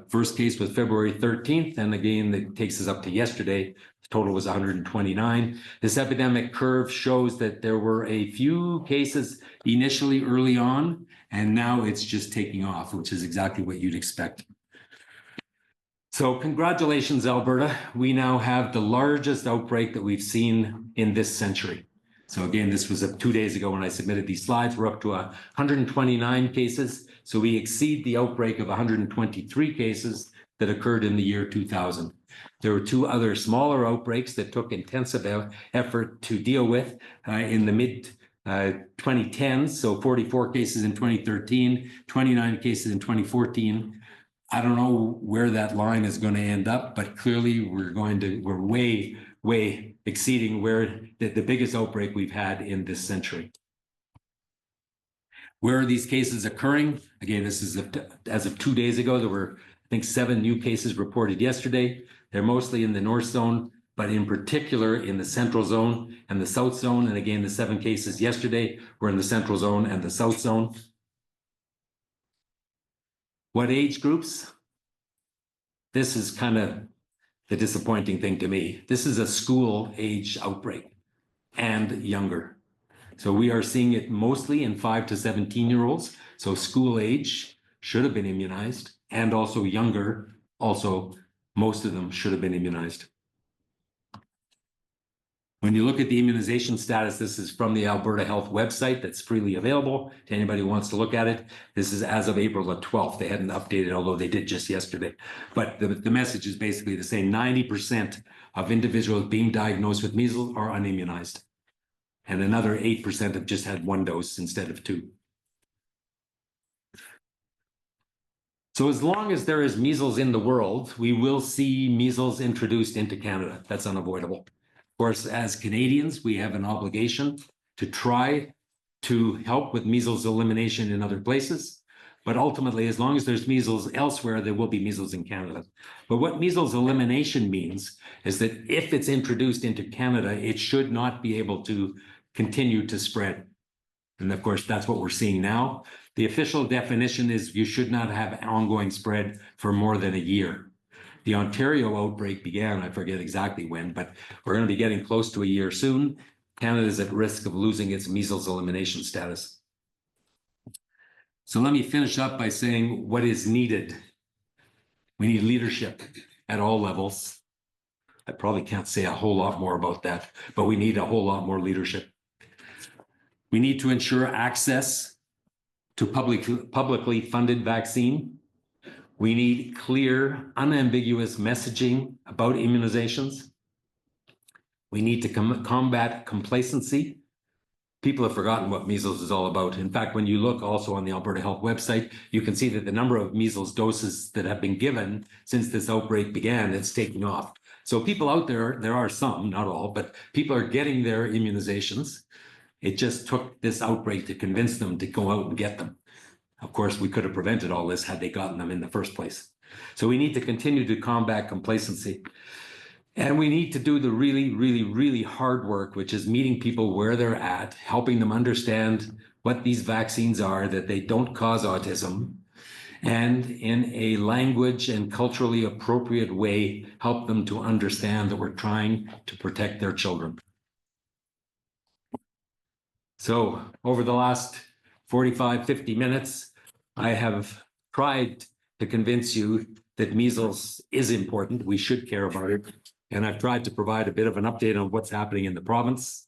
First case was February 13th. And again, it takes us up to yesterday. The total was 129. This epidemic curve shows that there were a few cases initially early on, and now it's just taking off, which is exactly what you'd expect. So congratulations, Alberta. We now have the largest outbreak that we've seen in this century. So again, this was 2 days ago when I submitted these slides. We're up to 129 cases. So we exceed the outbreak of 123 cases that occurred in the year 2000. There were 2 other smaller outbreaks that took intensive effort to deal with in the mid 2010s. So 44 cases in 2013, 29 cases in 2014. I don't know where that line is going to end up, but clearly we're way exceeding where the biggest outbreak we've had in this century. Where are these cases occurring? Again, this is as of 2 days ago. There were, I think, 7 new cases reported yesterday. They're mostly in the North Zone, but in particular in the Central Zone and the South Zone. And again, the 7 cases yesterday were in the Central Zone and the South Zone. What age groups? This is kind of the disappointing thing to me. This is a school age outbreak and younger. So we are seeing it mostly in 5 to 17-year-olds. So school age should have been immunized, and also younger, also most of them should have been immunized. When you look at the immunization status, this is from the Alberta Health website that's freely available to anybody who wants to look at it. This is as of April the 12th. They hadn't updated, although they did just yesterday. But the message is basically the same. 90% of individuals being diagnosed with measles are unimmunized. And another 8% have just had 1 dose instead of 2. So as long as there is measles in the world, we will see measles introduced into Canada. That's unavoidable. Of course, as Canadians, we have an obligation to try to help with measles elimination in other places. But ultimately, as long as there's measles elsewhere, there will be measles in Canada. But what measles elimination means is that if it's introduced into Canada, it should not be able to continue to spread. And of course, that's what we're seeing now. The official definition is you should not have ongoing spread for more than a year. The Ontario outbreak began, I forget exactly when, but we're going to be getting close to a year soon. Canada is at risk of losing its measles elimination status. So let me finish up by saying what is needed. We need leadership at all levels. I probably can't say a whole lot more about that, but we need a whole lot more leadership. We need to ensure access to publicly funded vaccine. We need clear, unambiguous messaging about immunizations. We need to combat complacency. People have forgotten what measles is all about. In fact, when you look also on the Alberta Health website, you can see that the number of measles doses that have been given since this outbreak began, it's taking off. So people out there are some, not all, but people are getting their immunizations. It just took this outbreak to convince them to go out and get them. Of course, we could have prevented all this had they gotten them in the first place. So we need to continue to combat complacency. And we need to do the really hard work, which is meeting people where they're at, helping them understand what these vaccines are, that they don't cause autism, and in a language and culturally appropriate way, help them to understand that we're trying to protect their children. So over the last 45, 50 minutes, I have tried to convince you that measles is important. We should care about it. And I've tried to provide a bit of an update on what's happening in the province.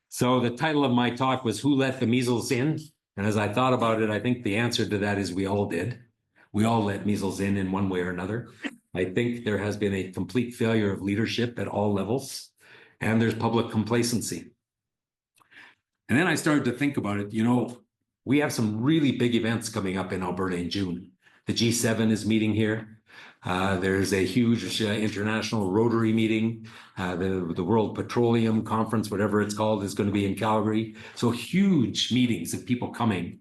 So the title of my talk was Who Let the Measles In? And as I thought about it, I think the answer to that is we all did. We all let measles in one way or another. I think there has been a complete failure of leadership at all levels, and there's public complacency. And then I started to think about it. You know, we have some really big events coming up in Alberta in June. The G7 is meeting here. There's a huge international Rotary meeting. The World Petroleum Conference, whatever it's called, is going to be in Calgary. So huge meetings of people coming.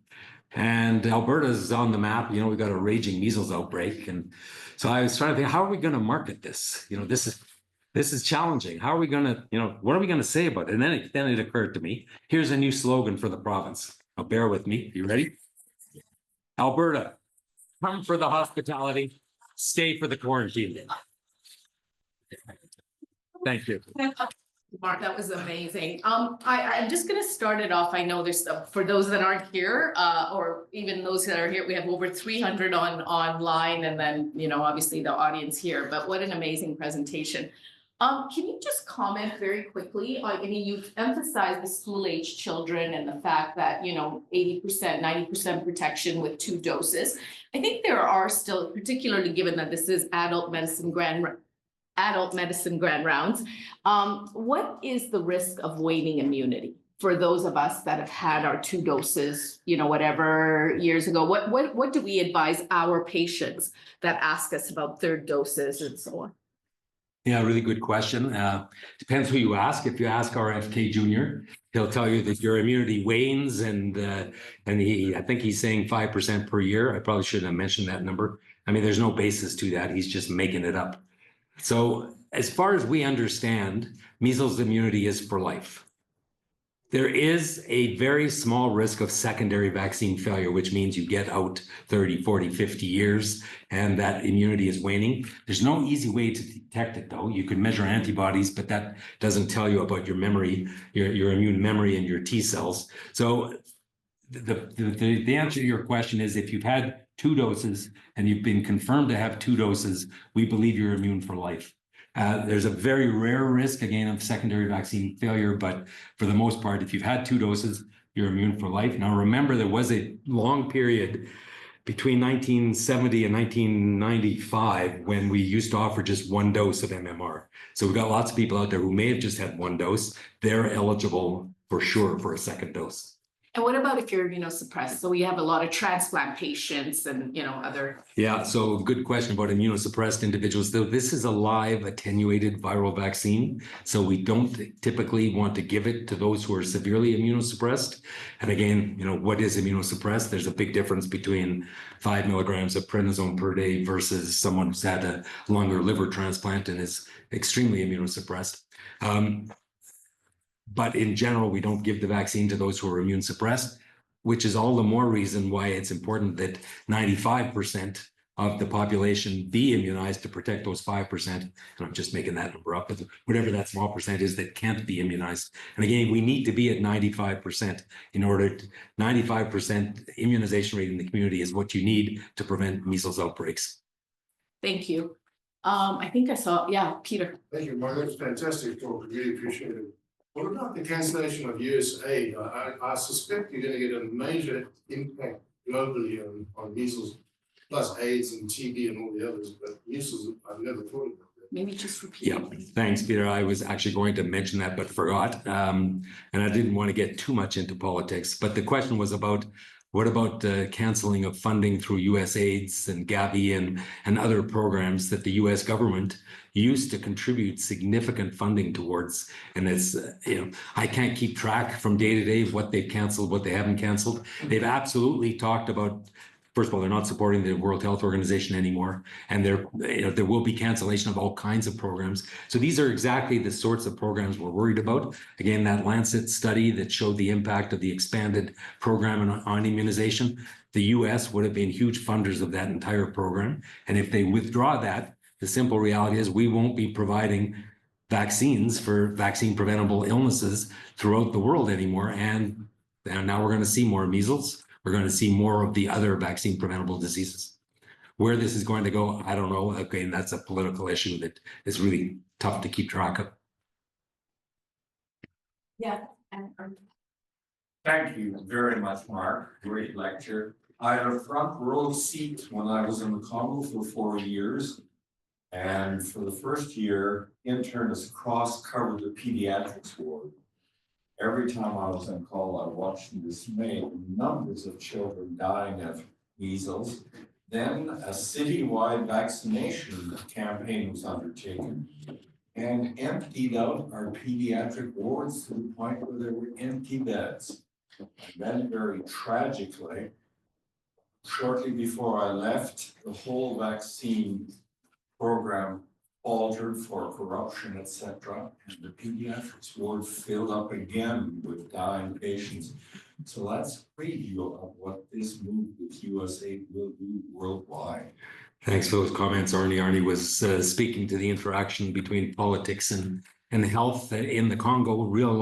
And Alberta is on the map. You know, we've got a raging measles outbreak. And so I was trying to think, how are we going to market this? You know, this is This is challenging. How are we gonna, what are we gonna say about it? And then it occurred to me, here's a new slogan for the province. Now bear with me. You ready? Alberta, come for the hospitality, stay for the quarantine. Thank you. Mark, that was amazing. I'm just gonna start it off. I know there's, for those that aren't here, or even those that are here, we have over 300 online and then, obviously the audience here, but what an amazing presentation. Can you just comment very quickly on, you've emphasized the school-age children and the fact that, 80%, 90% protection with 2 doses. I think there are still, particularly given that this is adult medicine grand rounds. What is the risk of waning immunity for those of us that have had our 2 doses, whatever years ago? What do we advise our patients that ask us about 3rd doses and so on? Yeah, really good question. Depends who you ask. If you ask our FK Junior, he'll tell you that your immunity wanes, and I think he's saying 5% per year. I probably shouldn't have mentioned that number. I mean, there's no basis to that. He's just making it up. So as far as we understand, measles immunity is for life. There is a very small risk of secondary vaccine failure, which means you get out 30, 40, 50 years and that immunity is waning. There's no easy way to detect it, though. You can measure antibodies, but that doesn't tell you about your memory, your immune memory and your T cells. So the answer to your question is, if you've had 2 doses and you've been confirmed to have 2 doses, we believe you're immune for life. There's a very rare risk, again, of secondary vaccine failure, but for the most part, if you've had 2 doses, you're immune for life. Now, remember, there was a long period between 1970 and 1995 when we used to offer just 1 dose of MMR. So we've got lots of people out there who may have just had 1 dose. They're eligible for sure for a 2nd dose. And what about if you're immunosuppressed? So we have a lot of transplant patients and, other. Yeah, so good question about immunosuppressed individuals. Though this is a live attenuated viral vaccine, so we don't typically want to give it to those who are severely immunosuppressed. And again, what is immunosuppressed? There's a big difference between 5 milligrams of prednisone per day versus someone who's had a lung or liver transplant and is extremely immunosuppressed. But in general, we don't give the vaccine to those who are immune suppressed, which is all the more reason why it's important that 95% of the population be immunized to protect those 5%. And I'm just making that number up, but whatever that small percent is that can't be immunized. And again, we need to be at 95% in order to 95% immunization rate in the community is what you need to prevent measles outbreaks. Thank you. I think I saw, yeah, Peter. Thank you, Mark. That's fantastic talk. Really appreciate it. What about the cancellation of US aid? I suspect you're going to get a major impact globally on measles, plus AIDS and TB and all the others, but measles, I've never thought about that. Maybe just repeat. Yeah, thanks, Peter. I was actually going to mention that, but forgot. And I didn't want to get too much into politics, but the question was about, what about canceling of funding through USAIDs and Gavi and other programs that the US government used to contribute significant funding towards? And it's, I can't keep track from day to day of what they've canceled, what they haven't canceled. They've absolutely talked about, first of all, they're not supporting the World Health Organization anymore, and there will be cancellation of all kinds of programs. So these are exactly the sorts of programs we're worried about. Again, that Lancet study that showed the impact of the expanded program on immunization, the US would have been huge funders of that entire program. And if they withdraw that, the simple reality is we won't be providing vaccines for vaccine preventable illnesses throughout the world anymore. And now we're going to see more measles. We're going to see more of the other vaccine preventable diseases. Where this is going to go, I don't know. Again, that's a political issue that is really tough to keep track of. Yeah. Thank you very much, Mark. Great lecture. I had a front row seat when I was in the Congo for 4 years. And for the first year, internists cross-covered the pediatrics ward. Every time I was on call, I watched in dismay numbers of children dying of measles. Then a citywide vaccination campaign was undertaken and emptied out our pediatric wards to the point where there were empty beds. And then very tragically, shortly before I left, the whole vaccine program altered for corruption, etc. And the pediatrics ward filled up again with dying patients. So that's a preview of what this move with USAID will do worldwide. Thanks for those comments, Arnie. Arnie was speaking to the interaction between politics and health in the Congo, real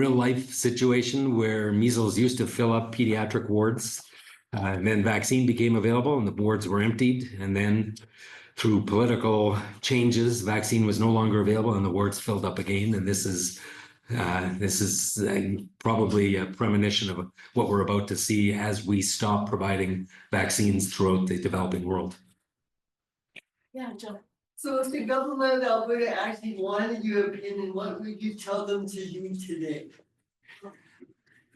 life situation where measles used to fill up pediatric wards. And then vaccine became available and the wards were emptied. And then through political changes, vaccine was no longer available and the wards filled up again. And this is probably a premonition of what we're about to see as we stop providing vaccines throughout the developing world. Yeah, Joe. So if the government of Alberta actually wanted your opinion, what would you tell them to do today?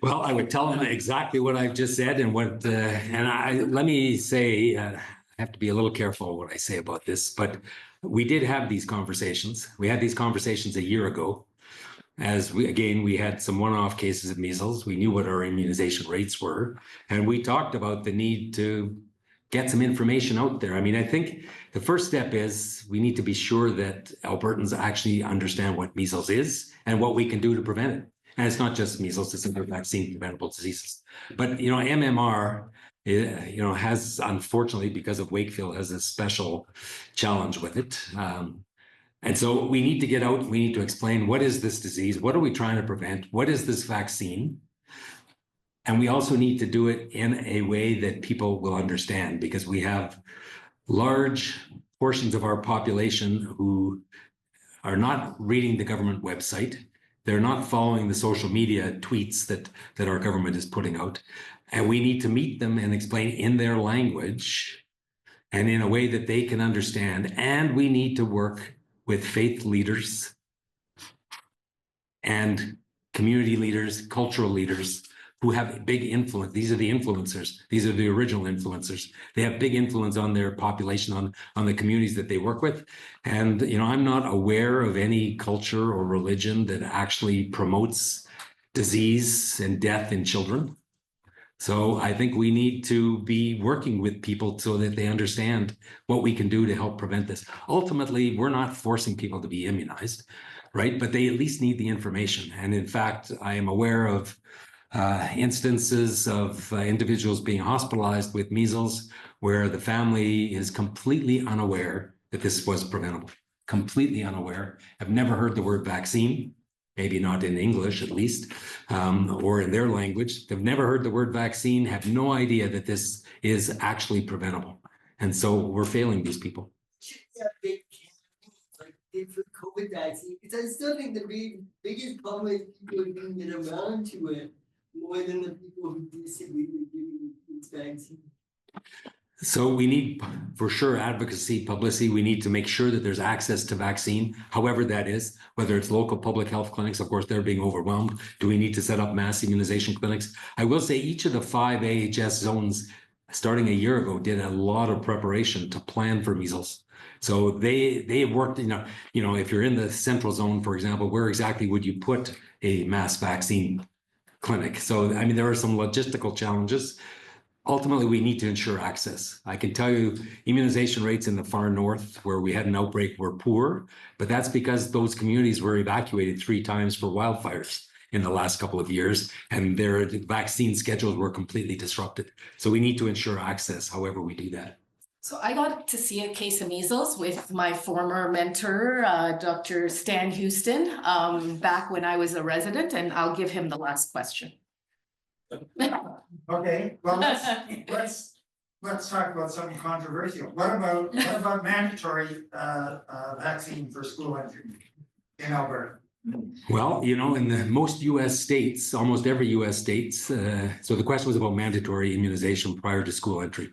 Well, I would tell them exactly what I've just said and let me say, I have to be a little careful what I say about this, but we did have these conversations. We had these conversations a year ago. As we had some one-off cases of measles. We knew what our immunization rates were, and we talked about the need to get some information out there. I mean, I think the first step is we need to be sure that Albertans actually understand what measles is and what we can do to prevent it. And it's not just measles, it's other vaccine preventable diseases. But, MMR, has, unfortunately, because of Wakefield, has a special challenge with it. And so we need to get out, we need to explain what is this disease, what are we trying to prevent, what is this vaccine? And we also need to do it in a way that people will understand, because we have large portions of our population who are not reading the government website. They're not following the social media tweets that our government is putting out. And we need to meet them and explain in their language and in a way that they can understand. And we need to work with faith leaders and community leaders, cultural leaders who have big influence. These are the influencers. These are the original influencers. They have big influence on their population, on the communities that they work with. And, I'm not aware of any culture or religion that actually promotes disease and death in children. So I think we need to be working with people so that they understand what we can do to help prevent this. Ultimately, we're not forcing people to be immunized, right? But they at least need the information. And in fact, I am aware of instances of individuals being hospitalized with measles where the family is completely unaware that this was preventable, completely unaware. I've never heard the word vaccine. Maybe not in English, at least, or in their language. They've never heard the word vaccine, have no idea that this is actually preventable. And so we're failing these people. Big campaigns like they did for COVID vaccine, because I still think the biggest problem is people who can get around to it more than the people who disagree with giving this vaccine. So we need, for sure, advocacy, publicity. We need to make sure that there's access to vaccine, however that is, whether it's local public health clinics. Of course, they're being overwhelmed. Do we need to set up mass immunization clinics? I will say each of the 5 AHS zones, starting a year ago, did a lot of preparation to plan for measles. So they have worked, if you're in the central zone, for example, where exactly would you put a mass vaccine clinic? So, I mean, there are some logistical challenges. Ultimately, we need to ensure access. I can tell you immunization rates in the far north where we had an outbreak were poor, but that's because those communities were evacuated 3 times for wildfires in the last couple of years, and their vaccine schedules were completely disrupted. So we need to ensure access, however we do that. So I got to see a case of measles with my former mentor, Dr. Stan Houston, back when I was a resident, and I'll give him the last question. Okay, well, let's talk about something controversial. What about mandatory vaccine for school entry in Alberta? Well, in most US states, almost every US states, so the question was about mandatory immunization prior to school entry.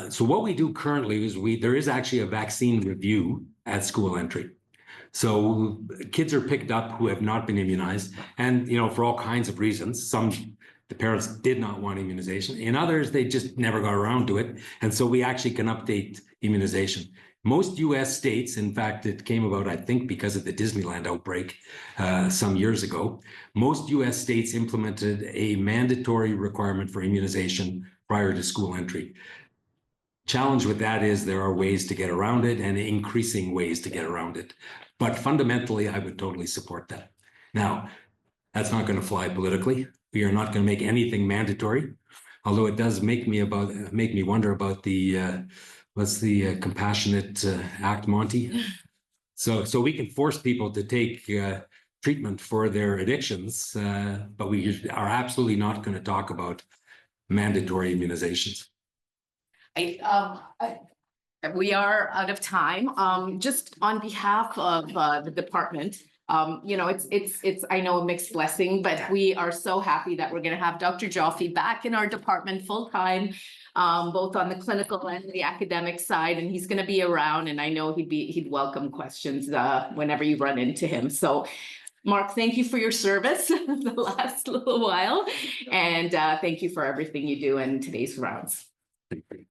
So what we do currently is there is actually a vaccine review at school entry. So kids are picked up who have not been immunized, and for all kinds of reasons. Some the parents did not want immunization. In others, they just never got around to it. And so we actually can update immunization. Most US states, in fact, it came about, I think, because of the Disneyland outbreak some years ago. Most US states implemented a mandatory requirement for immunization prior to school entry. Challenge with that is there are ways to get around it and increasing ways to get around it. But fundamentally, I would totally support that. Now, that's not going to fly politically. We are not going to make anything mandatory, although it does make me wonder about the what's the Compassionate Act, Monty? So we can force people to take treatment for their addictions, but we are absolutely not going to talk about mandatory immunizations. We are out of time. Just on behalf of the department, it's I know a mixed blessing, but we are so happy that we're going to have Dr. Joffe back in our department full time, both on the clinical and the academic side, and he's going to be around. And I know he'd welcome questions whenever you run into him. So, Mark, thank you for your service the last little while, and thank you for everything you do in today's rounds. Thank you.